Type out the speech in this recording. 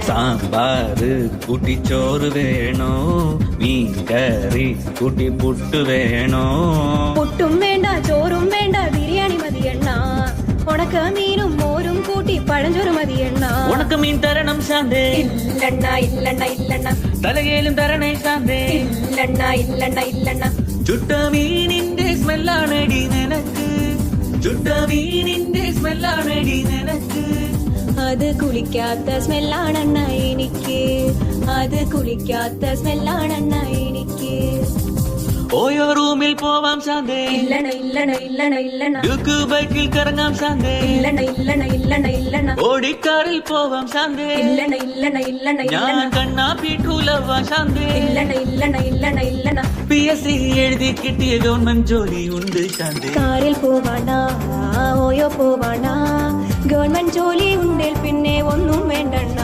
സാമ്പാറ് കൂട്ടി ചോറ് വേണോ മീൻ കറി കൂട്ടി പുട്ട് വേണോ പുട്ടും വേണ്ട ചോറും വേണ്ട ബിരിയാണി മതിയെണ്ണ ഉണക്ക മീനും മോരും കൂട്ടി പഴഞ്ചോറ് മതിയെണ്ണ ഉണക്ക മീൻ തരണം ശാന്തേ ഇല്ലണ്ണ ഇല്ലണ്ണ ഇല്ലണ്ണ തലകേലും തരണേ ശാന്തേ ഇല്ലണ്ണ ഇല്ലണ്ണ ഇല്ലണ്ണ ചുട്ട മീനിന്റെ സ്മെല്ലാണടി നിനക്ക് ചുട്ട മീനിന്റെ സ്മെല്ലാണടി നിനക്ക് അത് കുളിക്കാത്ത സ്മെല്ലാണെണ്ണ എനിക്ക് അത് കുളിക്കാത്ത സ്മെല്ലാണെണ്ണ എനിക്ക് ഓയോ റൂമിൽ പോവാം ശാന്തേ ഇല്ലണ ഇല്ലണ ഇല്ലണ ഇല്ലണ ഡ്യൂക്ക് ബൈക്കിൽ കറങ്ങാം ശാന്തേ ഇല്ലണ ഇല്ലണ ഇല്ലണ ഇല്ലണ ഓടിക്കാറിൽ പോവാം ശാന്തേ ഇല്ലണ ഇല്ലണ ഇല്ലണ ഞാൻ ഇല്ലണ കണ്ണാ പീഠൂലവാ ശാന്തേ ഇല്ലണ ഇല്ലണ ഇല്ലണ ഇല്ലണ PSC എഴുതി കിട്ടിയ ഗവൺമെന്റ് ജോലി ഉണ്ട് ശാന്തേ കാറിൽ പോവാണ ഓയോ പോവാണ ഗവൺമെന്റ് ജോലി ഉണ്ടേൽ പിന്നെ ഒന്നും വേണ്ടണ്ണ